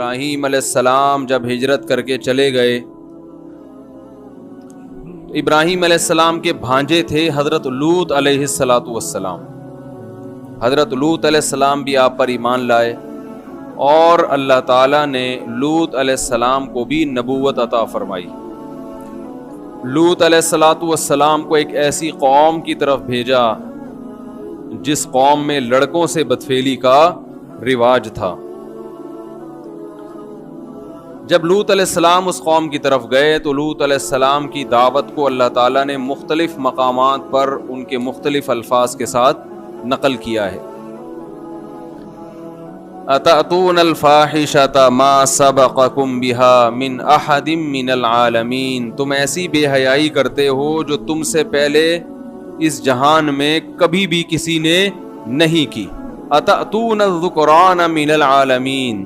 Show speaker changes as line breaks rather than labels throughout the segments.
ابراہیم علیہ السلام جب ہجرت کر کے چلے گئے، ابراہیم علیہ السلام کے بھانجے تھے حضرت لوط علیہ السلام. حضرت لوط علیہ السلام بھی آپ پر ایمان لائے اور اللہ تعالیٰ نے لوط علیہ السلام کو بھی نبوت عطا فرمائی. لوط علیہ السلام کو ایک ایسی قوم کی طرف بھیجا جس قوم میں لڑکوں سے بدفعلی کا رواج تھا. جب لوط علیہ السلام اس قوم کی طرف گئے تو لوط علیہ السلام کی دعوت کو اللہ تعالیٰ نے مختلف مقامات پر ان کے مختلف الفاظ کے ساتھ نقل کیا ہے. اتأتون الفاحشۃ ما سبقکم بها من احد من العالمین، تم ایسی بے حیائی کرتے ہو جو تم سے پہلے اس جہان میں کبھی بھی کسی نے نہیں کی. اتأتون الذکران من العالمین،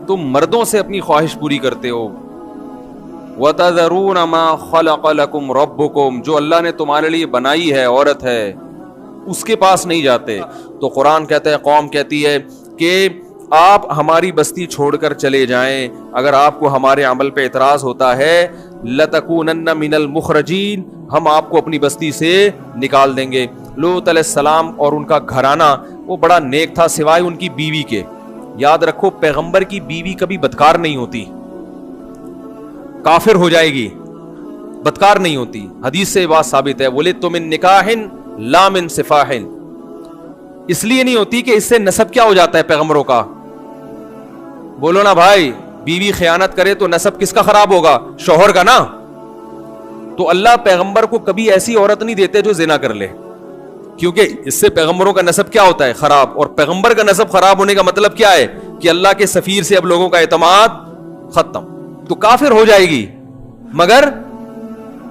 تم مردوں سے اپنی خواہش پوری کرتے ہو. وتذرون ما خلق لکم ربکم، جو اللہ نے تمہارے لیے بنائی ہے عورت ہے اس کے پاس نہیں جاتے. تو قرآن کہتا ہے، قوم کہتی ہے کہ آپ ہماری بستی چھوڑ کر چلے جائیں، اگر آپ کو ہمارے عمل پہ اعتراض ہوتا ہے لَتَكُونَنَّ مِنَ الْمُخْرَجِينَ، ہم آپ کو اپنی بستی سے نکال دیں گے. لوط علیہ السلام اور ان کا گھرانہ وہ بڑا نیک تھا سوائے ان کی بیوی کے. یاد رکھو پیغمبر کی بیوی کبھی بدکار نہیں ہوتی، کافر ہو جائے گی، بدکار نہیں ہوتی. حدیث سے بات ثابت ہے، وَلِدتُّ مِن نِكَاحٍ لَا مِن صِفَاحٍ، اس لیے نہیں ہوتی کہ اس سے نسب کیا ہو جاتا ہے پیغمبروں کا. بولو نا بھائی، بیوی خیانت کرے تو نسب کس کا خراب ہوگا؟ شوہر کا نا. تو اللہ پیغمبر کو کبھی ایسی عورت نہیں دیتے جو زنا کر لے، کیونکہ اس سے پیغمبروں کا نسب کیا ہوتا ہے؟ خراب. اور پیغمبر کا نسب خراب ہونے کا مطلب کیا ہے؟ کہ اللہ کے سفیر سے اب لوگوں کا اعتماد ختم. تو کافر ہو جائے گی مگر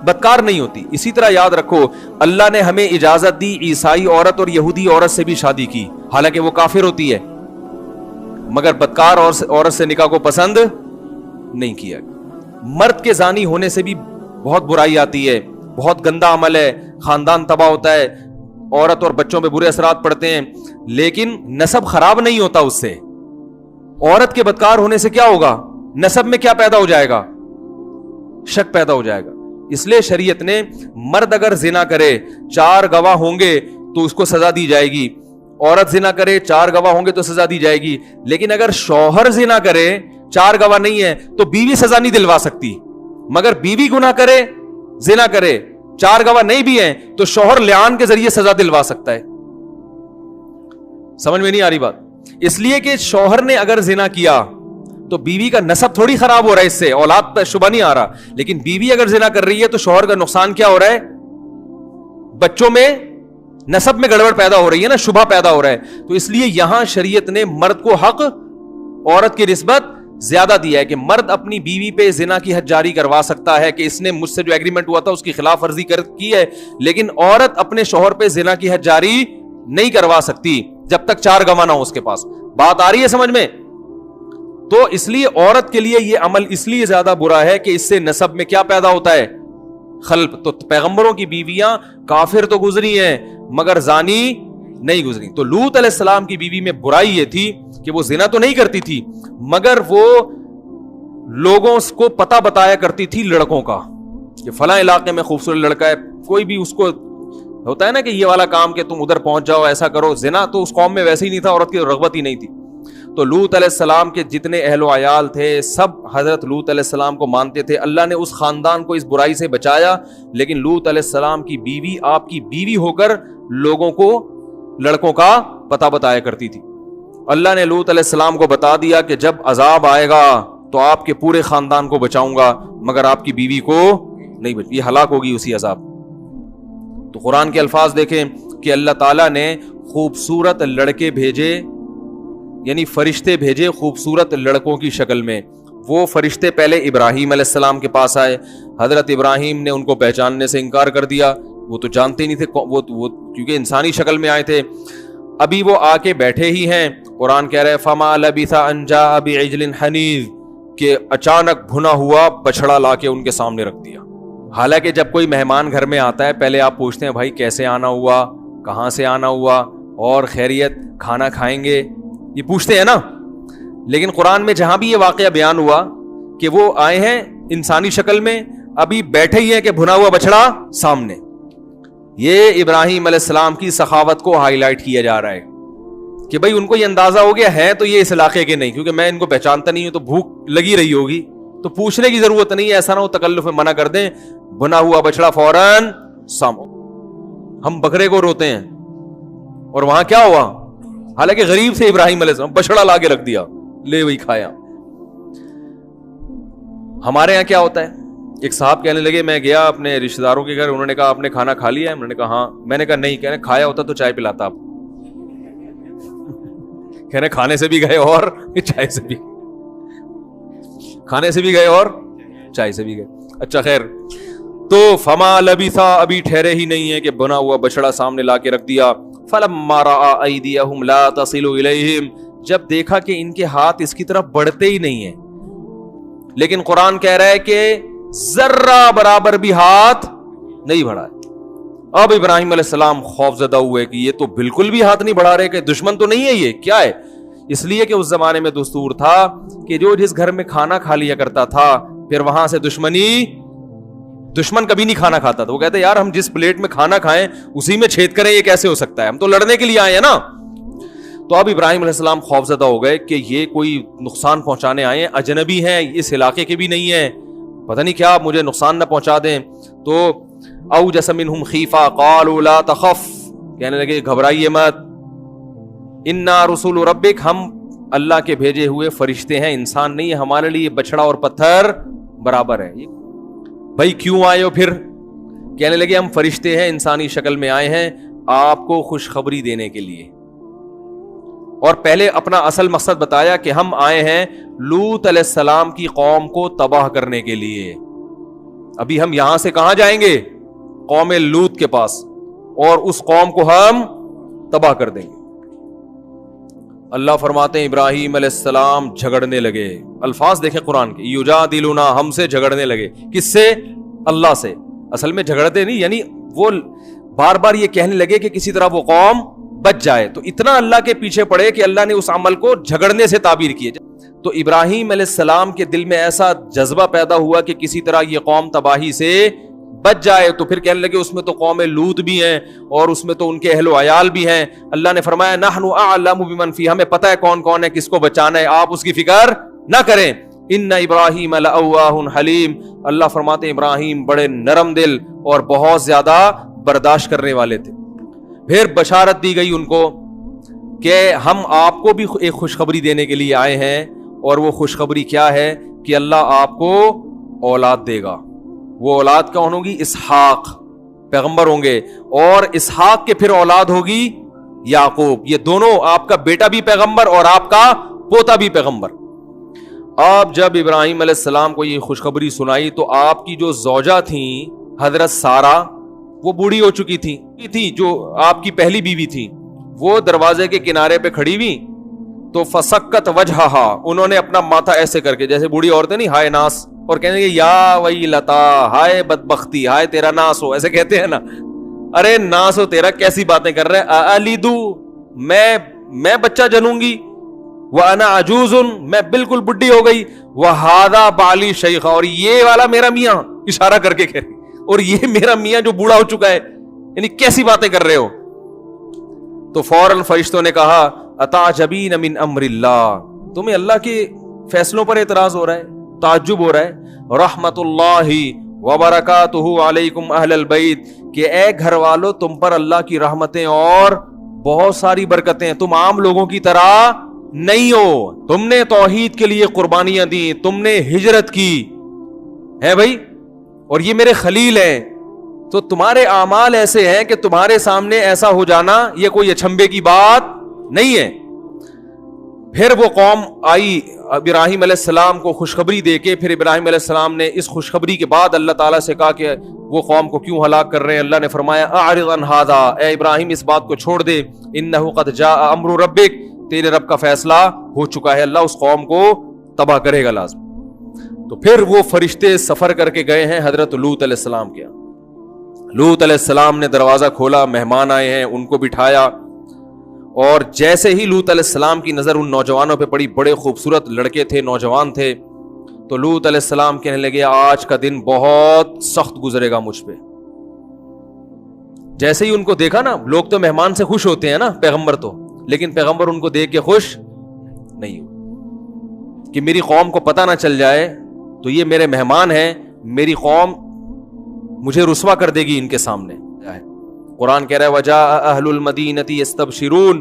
بدکار نہیں ہوتی. اسی طرح یاد رکھو اللہ نے ہمیں اجازت دی عیسائی عورت اور یہودی عورت سے بھی شادی کی، حالانکہ وہ کافر ہوتی ہے، مگر بدکار عورت سے نکاح کو پسند نہیں کیا. مرد کے زانی ہونے سے بھی بہت برائی آتی ہے، بہت گندا عمل ہے، خاندان تباہ ہوتا ہے، عورت اور بچوں پہ برے اثرات پڑتے ہیں، لیکن نسب خراب نہیں ہوتا اس سے. عورت کے بدکار ہونے سے کیا ہوگا؟ نسب میں کیا پیدا ہو جائے گا؟ شک پیدا ہو جائے گا. اس لیے شریعت نے مرد اگر زنا کرے 4 گواہ ہوں گے تو اس کو سزا دی جائے گی، عورت زنا کرے 4 گواہ ہوں گے تو سزا دی جائے گی. لیکن اگر شوہر زنا کرے 4 گواہ نہیں ہے تو بیوی سزا نہیں دلوا سکتی، مگر بیوی گناہ کرے زنا کرے 4 گواہ نہیں بھی ہیں تو شوہر لعان کے ذریعے سزا دلوا سکتا ہے. سمجھ میں نہیں آ رہی بات؟ اس لیے کہ شوہر نے اگر زنا کیا تو بیوی کا نسب تھوڑی خراب ہو رہا ہے، اس سے اولاد پر شبہ نہیں آ رہا. لیکن بیوی اگر زنا کر رہی ہے تو شوہر کا نقصان کیا ہو رہا ہے؟ بچوں میں نسب میں گڑبڑ پیدا ہو رہی ہے نا، شبہ پیدا ہو رہا ہے. تو اس لیے یہاں شریعت نے مرد کو حق عورت کی نسبت زیادہ دیا ہے کہ مرد اپنی بیوی پہ زنا کی حد جاری کروا سکتا ہے کہ اس نے مجھ سے جو ایگریمنٹ ہوا تھا اس کی خلاف ورزی کی ہے، لیکن عورت اپنے شوہر پہ زنا کی حد جاری نہیں کروا سکتی جب تک 4 گواہ نہ ہو اس کے پاس. بات آ رہی ہے سمجھ میں؟ تو اس لیے عورت کے لیے یہ عمل اس لیے زیادہ برا ہے کہ اس سے نسب میں کیا پیدا ہوتا ہے؟ خلب. تو پیغمبروں کی بیویاں کافر تو گزری ہیں مگر زانی نہیں گزری. تو لوط علیہ السلام کی بیوی میں برائی یہ تھی کہ وہ زنا تو نہیں کرتی تھی مگر وہ لوگوں کو پتہ بتایا کرتی تھی لڑکوں کا کہ فلاں علاقے میں خوبصورت لڑکا ہے. کوئی بھی اس کو ہوتا ہے نا کہ یہ والا کام کہ تم ادھر پہنچ جاؤ، ایسا کرو. زنا تو اس قوم میں ویسے ہی نہیں تھا، عورت کی رغبت ہی نہیں تھی. تو لوط علیہ السلام کے جتنے اہل و عیال تھے سب حضرت لوط علیہ السلام کو مانتے تھے. اللہ نے اس خاندان کو اس برائی سے بچایا، لیکن لوط علیہ السلام کی بیوی آپ کی بیوی ہو کر لوگوں کو لڑکوں کا پتہ بتایا کرتی تھی. اللہ نے لوط علیہ السلام کو بتا دیا کہ جب عذاب آئے گا تو آپ کے پورے خاندان کو بچاؤں گا مگر آپ کی بیوی کو نہیں یہ ہلاک ہوگی اسی عذاب. تو قرآن کے الفاظ دیکھیں کہ اللہ تعالیٰ نے خوبصورت لڑکے بھیجے، یعنی فرشتے بھیجے خوبصورت لڑکوں کی شکل میں. وہ فرشتے پہلے ابراہیم علیہ السلام کے پاس آئے، حضرت ابراہیم نے ان کو پہچاننے سے انکار کر دیا، وہ تو جانتے نہیں تھے وہ کیونکہ انسانی شکل میں آئے تھے. ابھی وہ آ کے بیٹھے ہی ہیں. قرآن کہہ رہے فما لبث ان جاء بعجل حنیذ، کہ اچانک بھنا ہوا بچڑا لا کے ان کے سامنے رکھ دیا. حالانکہ جب کوئی مہمان گھر میں آتا ہے پہلے آپ پوچھتے ہیں بھائی کیسے آنا ہوا، کہاں سے آنا ہوا، اور خیریت، کھانا کھائیں گے، یہ پوچھتے ہیں نا. لیکن قرآن میں جہاں بھی یہ واقعہ بیان ہوا کہ وہ آئے ہیں انسانی شکل میں, ابھی بیٹھے ہی ہیں کہ بھنا ہوا بچڑا سامنے. یہ ابراہیم علیہ السلام کی سخاوت کو ہائی لائٹ کیا جا رہا ہے کہ بھائی ان کو یہ اندازہ ہو گیا ہے تو یہ اس علاقے کے نہیں, کیونکہ میں ان کو پہچانتا نہیں ہوں, تو بھوک لگی رہی ہوگی, تو پوچھنے کی ضرورت نہیں ہے, ایسا نہ ہو تکلف میں منع کر دیں, بھنا ہوا بچڑا فوراً سامو. ہم بکرے کو روتے ہیں اور وہاں کیا ہوا, حالانکہ غریب سے ابراہیم علیہ السلام بچڑا لا کے رکھ دیا, لے وہی کھایا. ہمارے یہاں کیا ہوتا ہے, ایک صاحب کہنے لگے میں گیا اپنے رشتہ داروں کے گھر, انہوں نے کہا آپ نے کھانا کھا لیا ہے, میں نے کہا ہاں, میں نے کہا نہیں, کہنے کھایا ہوتا تو چائے پلاتا آپ, کہنے کھانے سے بھی گئے اور چائے سے بھی, کھانے سے بھی گئے اور چائے سے بھی گئے. اچھا خیر, تو فما لبثا, ابھی ٹھہرے ہی نہیں ہے کہ بنا ہوا بچڑا سامنے لا کے رکھ دیا. فلما رأى أيديهم لا تصل إليهم, جب دیکھا کہ ان کے ہاتھ اس کی طرف بڑھتے ہی نہیں ہیں, لیکن قرآن کہہ رہا ہے کہ ذرہ برابر بھی ہاتھ نہیں بڑھا ہے. اب ابراہیم علیہ السلام خوف زدہ ہوئے کہ یہ تو بالکل بھی ہاتھ نہیں بڑھا رہے, کہ دشمن تو نہیں ہے, یہ کیا ہے. اس لیے کہ اس زمانے میں دستور تھا کہ جو جس گھر میں کھانا کھا لیا کرتا تھا پھر وہاں سے دشمن کبھی نہیں کھانا کھاتا تھا. وہ کہتے یار ہم جس پلیٹ میں کھانا کھائیں اسی میں چھید کریں, یہ کیسے ہو سکتا ہے, ہم تو لڑنے کے لیے آئے ہیں نا. تو اب ابراہیم علیہ السلام خوف زدہ ہو گئے کہ یہ کوئی نقصان پہنچانے آئے ہیں, اجنبی ہیں, اس علاقے کے بھی نہیں ہیں, پتہ نہیں کیا مجھے نقصان نہ پہنچا دیں. تو اوجس منہم خیفہ قالوا لا تخف, کہنے لگے گھبرائیے مت, انا رسول ربک, ہم اللہ کے بھیجے ہوئے فرشتے ہیں, انسان نہیں ہے, ہمارے لیے بچڑا اور پتھر برابر ہے. بھائی کیوں آئے ہو پھر, کہنے لگے ہم فرشتے ہیں, انسانی شکل میں آئے ہیں آپ کو خوشخبری دینے کے لیے. اور پہلے اپنا اصل مقصد بتایا کہ ہم آئے ہیں لوط علیہ السلام کی قوم کو تباہ کرنے کے لیے. ابھی ہم یہاں سے کہاں جائیں گے, قوم لوط کے پاس, اور اس قوم کو ہم تباہ کر دیں گے. اللہ فرماتے ہیں ابراہیم علیہ السلام جھگڑنے لگے. الفاظ دیکھیں قرآن کے, یجادلونا, ہم سے جھگڑنے لگے. کس سے, اللہ سے. اصل میں جھگڑتے نہیں, یعنی وہ بار بار یہ کہنے لگے کہ کسی طرح وہ قوم بچ جائے. تو اتنا اللہ کے پیچھے پڑے کہ اللہ نے اس عمل کو جھگڑنے سے تعبیر کیے. تو ابراہیم علیہ السلام کے دل میں ایسا جذبہ پیدا ہوا کہ کسی طرح یہ قوم تباہی سے بچ جائے. تو پھر کہنے لگے اس میں تو قوم لوط بھی ہیں اور اس میں تو ان کے اہل و عیال بھی ہیں. اللہ نے فرمایا نحن اعلم بمن فی, ہمیں پتہ ہے کون کون ہے, کس کو بچانا ہے, آپ اس کی فکر نہ کریں. ان ابراہیم لأواہ حلیم, اللہ فرماتے ہیں ابراہیم بڑے نرم دل اور بہت زیادہ برداشت کرنے والے تھے. پھر بشارت دی گئی ان کو کہ ہم آپ کو بھی ایک خوشخبری دینے کے لیے آئے ہیں, اور وہ خوشخبری کیا ہے کہ اللہ آپ کو اولاد دے گا. وہ اولاد کون ہوگی, اسحاق, پیغمبر ہوں گے, اور اسحاق کے پھر اولاد ہوگی یعقوب. یہ دونوں, آپ کا بیٹا بھی پیغمبر اور آپ کا پوتا بھی پیغمبر. اب جب ابراہیم علیہ السلام کو یہ خوشخبری سنائی تو آپ کی جو زوجہ تھیں حضرت سارہ, وہ بوڑھی ہو چکی تھی, جو آپ کی پہلی بیوی تھی, وہ دروازے کے کنارے پہ کھڑی ہوئی. تو فسکت وجہہا, انہوں نے اپنا ماتھا ایسے کر کے, جیسے بوڑھی عورتیں نہیں ہائے ناس, اور کہنے گے یا ویلتا, ہائے بدبختی, ہائے تیرا ناس ہو, ایسے کہتے ہیں نا, ارے ناس ہو تیرا, کیسی باتیں کر رہے, الیدو, میں بچہ جنوں گی, وانا عجوز, میں بالکل بڈھی ہو گئی, وہذا بالی شیخا, اور یہ والا میرا میاں, اشارہ کر کے کہہ رہی, اور یہ میرا میاں جو بوڑھا ہو چکا ہے, یعنی کیسی باتیں کر رہے ہو. تو فوراً فرشتوں نے کہا اتعجبین من امر اللہ, تمہیں اللہ کے فیصلوں پر اعتراض ہو رہا ہے, تعجب ہو رہا ہے. رحمت اللہ وبرکاتہ علیکم اہل البیت, کہ اے گھر والو تم پر اللہ کی رحمتیں اور بہت ساری برکتیں, تم عام لوگوں کی طرح نہیں ہو, تم نے توحید کے لیے قربانیاں دی, تم نے ہجرت کی ہے بھائی, اور یہ میرے خلیل ہیں, تو تمہارے اعمال ایسے ہیں کہ تمہارے سامنے ایسا ہو جانا یہ کوئی اچھمبے کی بات نہیں ہے. پھر وہ قوم آئی ابراہیم علیہ السلام کو خوشخبری دے کے. پھر ابراہیم علیہ السلام نے اس خوشخبری کے بعد اللہ تعالیٰ سے کہا کہ وہ قوم کو کیوں ہلاک کر رہے ہیں. اللہ نے فرمایا اعرض عن ھذا, اے ابراہیم اس بات کو چھوڑ دے, انہ قد جاء امر ربک, تیرے رب کا فیصلہ ہو چکا ہے, اللہ اس قوم کو تباہ کرے گا لازم. تو پھر وہ فرشتے سفر کر کے گئے ہیں حضرت لوط علیہ السلام کے. لوط علیہ السلام نے دروازہ کھولا, مہمان آئے ہیں, ان کو بٹھایا, اور جیسے ہی لوط علیہ السلام کی نظر ان نوجوانوں پہ پڑی, بڑے خوبصورت لڑکے تھے, نوجوان تھے, تو لوط علیہ السلام کہنے لگے آج کا دن بہت سخت گزرے گا مجھ پہ. جیسے ہی ان کو دیکھا نا, لوگ تو مہمان سے خوش ہوتے ہیں نا, پیغمبر تو, لیکن پیغمبر ان کو دیکھ کے خوش نہیں ہوئے کہ میری قوم کو پتہ نہ چل جائے تو یہ میرے مہمان ہیں, میری قوم مجھے رسوا کر دے گی ان کے سامنے. قرآن کہہ رہا ہے وجاء اہل المدینۃ یستبشرون,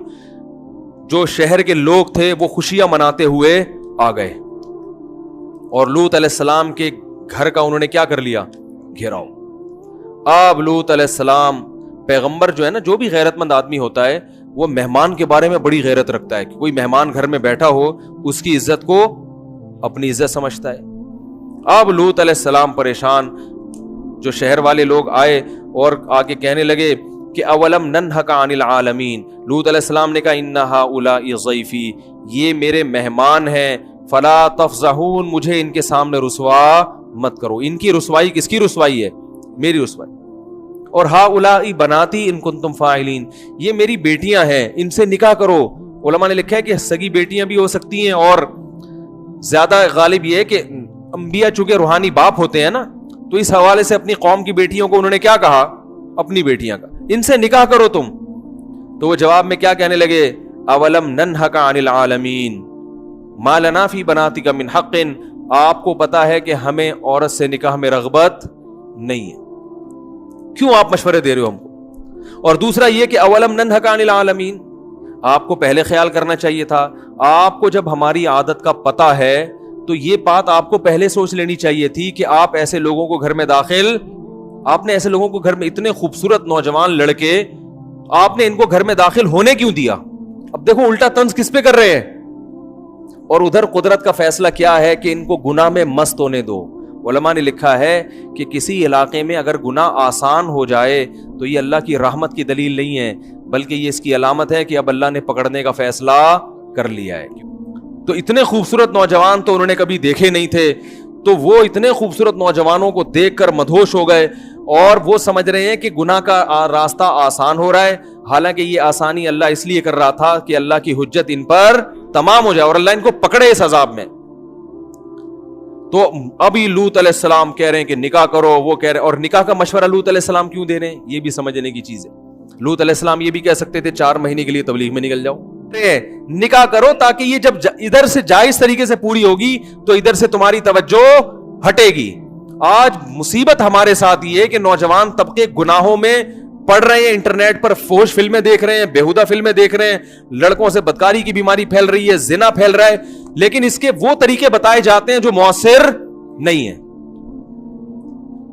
جو شہر کے لوگ تھے وہ خوشیاں مناتے ہوئے آ گئے, اور لوط علیہ السلام کے گھر کا انہوں نے کیا کر لیا, گھیراؤ. اب لوط علیہ السلام پیغمبر جو ہے نا, جو بھی غیرت مند آدمی ہوتا ہے وہ مہمان کے بارے میں بڑی غیرت رکھتا ہے کہ کوئی مہمان گھر میں بیٹھا ہو اس کی عزت کو اپنی عزت سمجھتا ہے. اب لوط علیہ السلام پریشان, جو شہر والے لوگ آئے اور آگے کہنے لگے کہ اولم ننہک عن العالمین. لوط علیہ السلام نے کہا ان ہؤلاء ضیفی, یہ میرے مہمان ہیں, فلا تفضحون, مجھے ان کے سامنے رسوا مت کرو. ان کی رسوائی کس کی رسوائی ہے, میری رسوائی. اور ہؤلاء بناتی ان کنتم فاعلین, یہ میری بیٹیاں ہیں, ان سے نکاح کرو. علماء نے لکھا ہے کہ سگی بیٹیاں بھی ہو سکتی ہیں, اور زیادہ غالب یہ ہے کہ انبیاء چونکہ روحانی باپ ہوتے ہیں نا, تو اس حوالے سے اپنی قوم کی بیٹیوں کو انہوں نے کیا کہا, اپنی بیٹیاں کا, ان سے نکاح کرو تم. تو وہ جواب میں کیا کہنے لگے, اولم ننہک عن العالمین ما لنا فی بناتک من حق, آپ کو پتا ہے کہ ہمیں عورت سے نکاح میں رغبت نہیں ہے, کیوں آپ مشورے دے رہے ہو ہم کو. اور دوسرا یہ کہ اولم ننہک عن العالمین, آپ کو پہلے خیال کرنا چاہیے تھا. آپ کو جب ہماری عادت کا پتہ ہے تو یہ بات آپ کو پہلے سوچ لینی چاہیے تھی کہ آپ ایسے لوگوں کو گھر میں داخل, آپ نے ایسے لوگوں کو گھر میں, اتنے خوبصورت نوجوان لڑکے, آپ نے ان کو گھر میں داخل ہونے کیوں دیا. اب دیکھو الٹا طنز کس پہ کر رہے ہیں, اور ادھر قدرت کا فیصلہ کیا ہے کہ ان کو گناہ میں مست ہونے دو. علماء نے لکھا ہے کہ کسی علاقے میں اگر گناہ آسان ہو جائے تو یہ اللہ کی رحمت کی دلیل نہیں ہے, بلکہ یہ اس کی علامت ہے کہ اب اللہ نے پکڑنے کا فیصلہ کر لیا ہے. تو اتنے خوبصورت نوجوان تو انہوں نے کبھی دیکھے نہیں تھے, تو وہ اتنے خوبصورت نوجوانوں کو دیکھ کر مدہوش ہو گئے, اور وہ سمجھ رہے ہیں کہ گناہ کا راستہ آسان ہو رہا ہے, حالانکہ یہ آسانی اللہ اس لیے کر رہا تھا کہ اللہ کی حجت ان پر تمام ہو جائے اور اللہ ان کو پکڑے اس عذاب میں. تو ابھی لوط علیہ السلام کہہ رہے ہیں کہ نکاح کرو, وہ کہہ رہے ہیں, اور نکاح کا مشورہ لوط علیہ السلام کیوں دے رہے ہیں, یہ بھی سمجھنے کی چیز ہے. لوط علیہ السلام یہ بھی کہہ سکتے تھے 4 مہینے کے لیے تبلیغ میں نکل جاؤ, نکاح کرو تاکہ یہ جب ادھر سے جائز طریقے سے پوری ہوگی تو ادھر سے تمہاری توجہ ہٹے گی. آج مصیبت ہمارے ساتھ یہ ہے کہ نوجوان طبقے گناہوں میں پڑھ رہے ہیں, انٹرنیٹ پر فحش فلمیں دیکھ رہے ہیں, بیہودہ فلمیں دیکھ رہے ہیں, لڑکوں سے بدکاری کی بیماری پھیل رہی ہے, زنا پھیل رہا ہے, لیکن اس کے وہ طریقے بتائے جاتے ہیں جو مؤثر نہیں ہیں.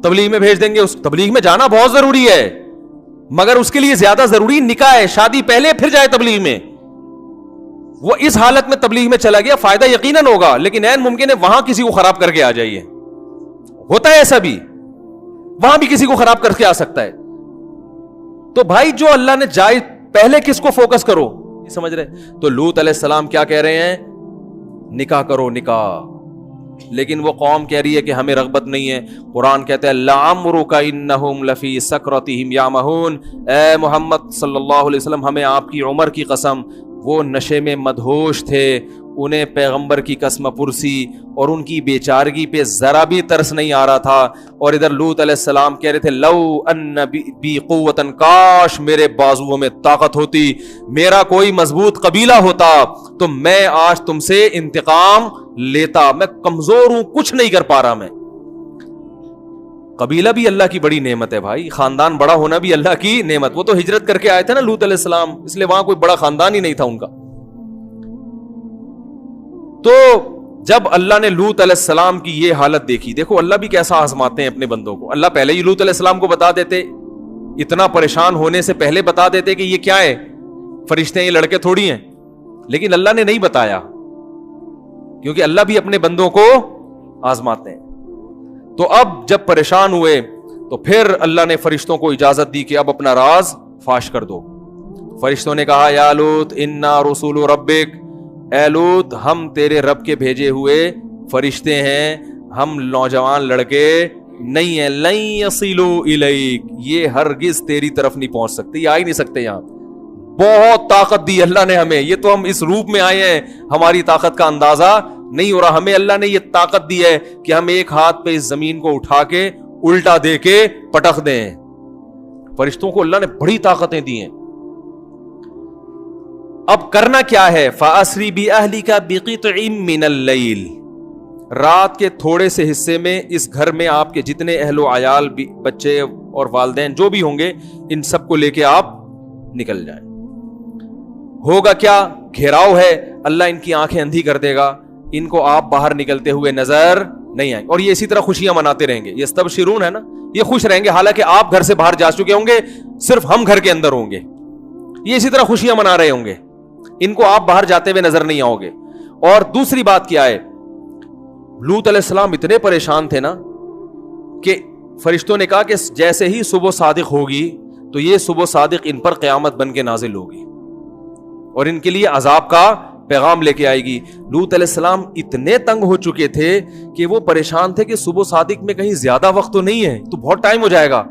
تبلیغ میں بھیج دیں گے, اس تبلیغ میں جانا بہت ضروری ہے, مگر اس کے لیے زیادہ ضروری نکاح ہے, شادی پہلے پھر جائے تبلیغ میں. وہ اس حالت میں تبلیغ میں چلا گیا, فائدہ یقیناً ہوگا, لیکن عین ممکن ہے وہاں کسی کو خراب کر کے آ جائیے. ہوتا ہے ایسا بھی, وہاں بھی کسی کو خراب کر کے آ سکتا ہے. تو بھائی جو اللہ نے جائز, پہلے کس کو فوکس کرو, سمجھ رہے. تو لوط علیہ السلام کیا کہہ رہے ہیں, نکاح کرو نکاح, لیکن وہ قوم کہہ رہی ہے کہ ہمیں رغبت نہیں ہے. قرآن کہتا ہے لعمرک انہم لفی سکرتہم یعمہون, اے محمد صلی اللہ علیہ وسلم ہمیں آپ کی عمر کی قسم, وہ نشے میں مدہوش تھے, انہیں پیغمبر کی قسم پرسی اور ان کی بیچارگی پہ ذرا بھی ترس نہیں آ رہا تھا. اور ادھر لوط علیہ السلام کہہ رہے تھے لو ان بی قوتن, کاش میرے بازوؤں میں طاقت ہوتی, میرا کوئی مضبوط قبیلہ ہوتا تو میں آج تم سے انتقام لیتا, میں کمزور ہوں, کچھ نہیں کر پا رہا. میں قبیلہ بھی اللہ کی بڑی نعمت ہے بھائی, خاندان بڑا ہونا بھی اللہ کی نعمت. وہ تو ہجرت کر کے آئے تھے نا لوط علیہ السلام, اس لیے وہاں کوئی بڑا خاندان ہی نہیں تھا ان کا. تو جب اللہ نے لوط علیہ السلام کی یہ حالت دیکھی, دیکھو اللہ بھی کیسا آزماتے ہیں اپنے بندوں کو. اللہ پہلے ہی لوط علیہ السلام کو بتا دیتے, اتنا پریشان ہونے سے پہلے بتا دیتے کہ یہ کیا ہے, فرشتے ہیں, یہ لڑکے تھوڑی ہیں. لیکن اللہ نے نہیں بتایا, کیونکہ اللہ بھی اپنے بندوں کو آزماتے ہیں. تو اب جب پریشان ہوئے تو پھر اللہ نے فرشتوں کو اجازت دی کہ اب اپنا راز فاش کر دو. فرشتوں نے کہا یا لوط انا رسول ربک, اے لوط ہم تیرے رب کے بھیجے ہوئے فرشتے ہیں, ہم نوجوان لڑکے نہیں ہیں. لن یصلوا الیک, یہ ہرگز تیری طرف نہیں پہنچ سکتے, یہ آ ہی نہیں سکتے یہاں. بہت طاقت دی اللہ نے ہمیں, یہ تو ہم اس روپ میں آئے ہیں, ہماری طاقت کا اندازہ نہیں ہو رہا. ہمیں اللہ نے یہ طاقت دی ہے کہ ہم ایک ہاتھ پہ اس زمین کو اٹھا کے الٹا دے کے پٹک دیں. فرشتوں کو اللہ نے بڑی طاقتیں دی ہیں. اب کرنا کیا ہے؟ فَأَسْرِ بِأَهْلِكَ بِقِطْعٍ مِّنَ اللَّيْلِ, رات کے تھوڑے سے حصے میں اس گھر میں آپ کے جتنے اہل و عیال, بچے اور والدین جو بھی ہوں گے, ان سب کو لے کے آپ نکل جائیں. ہوگا کیا؟ گھیراؤ ہے, اللہ ان کی آنکھیں اندھی کر دے گا, ان کو آپ باہر نکلتے ہوئے نظر نہیں آئیں. اور یہ اسی طرح خوشیاں مناتے رہیں گے. یہ یستبشرون ہے نا, یہ خوش رہیں گے حالانکہ آپ گھر سے باہر جا چکے ہوں گے, صرف ہم گھر کے اندر ہوں گے. یہ اسی طرح خوشیاں منا رہے ہوں گے, ان کو آپ باہر جاتے ہوئے نظر نہیں آؤ گے. اور دوسری بات کیا ہے, لوط علیہ السلام اتنے پریشان تھے نا کہ فرشتوں نے کہا کہ جیسے ہی صبح صادق ہوگی تو یہ صبح صادق ان پر قیامت بن کے نازل ہوگی اور ان کے لیے عذاب کا پیغام لے کے آئے گی. لوط علیہ السلام اتنے تنگ ہو چکے تھے کہ وہ پریشان تھے کہ صبح صادق میں کہیں زیادہ وقت تو نہیں ہے, تو بہت ٹائم ہو جائے گا,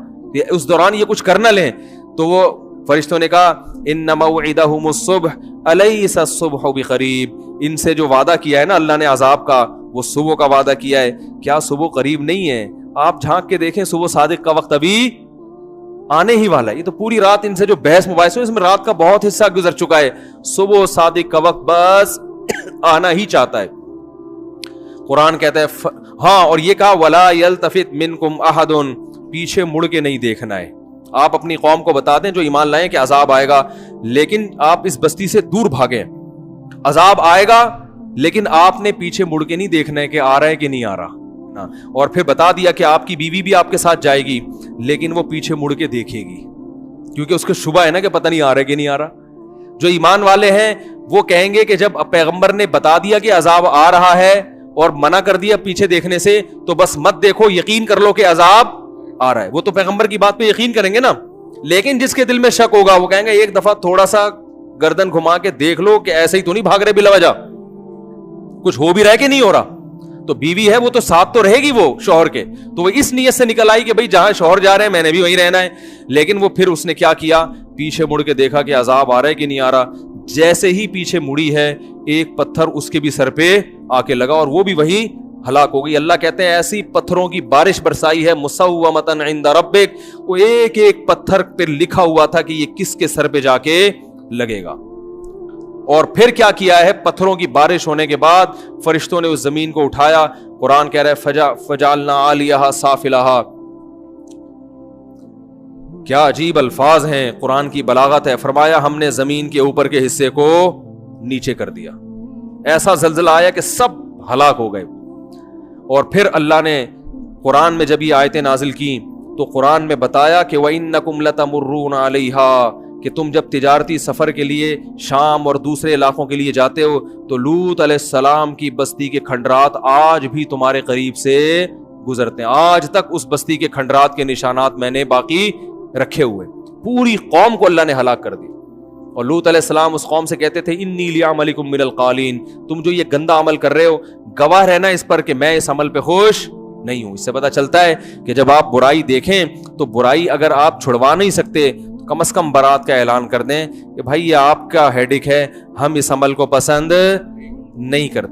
اس دوران یہ کچھ کر نہ لیں. تو وہ فرشتوں نے کہا ان موعدہم الصبح الیس الصبح بقریب, ان سے جو وعدہ کیا ہے نا اللہ نے عذاب کا, وہ صبح کا وعدہ کیا ہے, کیا صبح قریب نہیں ہے؟ آپ جھانک کے دیکھیں صبح صادق کا وقت ابھی آنے ہی والا ہے. یہ تو پوری رات ان سے جو بحث مباحث ہوئے اس میں رات کا بہت حصہ گزر چکا ہے, صبح صادق کا وقت بس آنا ہی چاہتا ہے. قرآن کہتا ہے ہاں, اور یہ کہا ولا یلتفت منکم احد, پیچھے مڑ کے نہیں دیکھنا ہے. آپ اپنی قوم کو بتا دیں جو ایمان لائیں کہ عذاب آئے گا, لیکن آپ اس بستی سے دور بھاگیں. عذاب آئے گا لیکن آپ نے پیچھے مڑ کے نہیں دیکھنا ہے کہ آ رہا ہے کہ نہیں آ رہا. اور پھر بتا دیا کہ آپ کی بیوی بھی آپ کے ساتھ جائے گی, لیکن وہ پیچھے مڑ کے دیکھے گی کیونکہ اس کو شبہ ہے نا کہ پتہ نہیں آ رہا ہے کہ نہیں آ رہا. جو ایمان والے ہیں وہ کہیں گے کہ جب پیغمبر نے بتا دیا کہ عذاب آ رہا ہے اور منع کر دیا پیچھے دیکھنے سے, تو بس مت دیکھو, یقین کر لو کہ عذاب آ رہا ہے. وہ تو پیغمبر کی بات پہ یقین کریں گے نا. لیکن جس کے دل میں شک ہوگا وہ کہیں گے ایک دفعہ تھوڑا سا گردن گھما کے دیکھ لو کہ ایسے ہی تو نہیں بھاگ رہے بلا وجہ, کچھ ہو بھی رہا ہے کہ نہیں ہو رہا. تو بیوی ہے وہ تو ساتھ تو رہے گی وہ شوہر کے, تو وہ اس نیت سے نکل آئی کہ بھائی جہاں شوہر جا رہے ہیں میں نے بھی وہیں رہنا ہے. لیکن وہ پھر اس نے کیا کیا, پیچھے مڑ کے دیکھا کہ عذاب آ رہا ہے کہ نہیں آ رہا. جیسے ہی پیچھے مڑی ہے ایک پتھر اس کے بھی سر پہ آ کے لگا اور وہ بھی وہی ہلاک ہو گئی. اللہ کہتے ہیں ایسی پتھروں کی بارش برسائی ہے مسومۃ عند ربک, وہ ایک ایک پتھر پہ لکھا ہوا تھا کہ یہ کس کے سر پہ جا کے لگے گا. اور پھر کیا کیا ہے, پتھروں کی بارش ہونے کے بعد فرشتوں نے اس زمین کو اٹھایا. قرآن کہہ رہا ہے فجعلنا عالیہا سافلہا. کیا عجیب الفاظ ہیں, قرآن کی بلاغت ہے. فرمایا ہم نے زمین کے اوپر کے حصے کو نیچے کر دیا, ایسا زلزلہ آیا کہ سب ہلاک ہو گئے. اور پھر اللہ نے قرآن میں جب یہ آیتیں نازل کی تو قرآن میں بتایا کہ وَإِنَّكُمْ لَتَمُرُّونَ عَلَيْهَا, کہ تم جب تجارتی سفر کے لیے شام اور دوسرے علاقوں کے لیے جاتے ہو تو لوط علیہ السلام کی بستی کے کھنڈرات آج بھی تمہارے قریب سے گزرتے ہیں. آج تک اس بستی کے کھنڈرات کے نشانات میں نے باقی رکھے ہوئے. پوری قوم کو اللہ نے ہلاک کر دیا. اور لوط علیہ السلام اس قوم سے کہتے تھے انی لعملکم من القالین, تم جو یہ گندا عمل کر رہے ہو گواہ رہنا اس پر کہ میں اس عمل پہ خوش نہیں ہوں. اس سے پتہ چلتا ہے کہ جب آپ برائی دیکھیں تو برائی اگر آپ چھڑوا نہیں سکتے تو کم از کم برات کا اعلان کر دیں کہ بھائی یہ آپ کا ہیڈک ہے, ہم اس عمل کو پسند نہیں کرتے.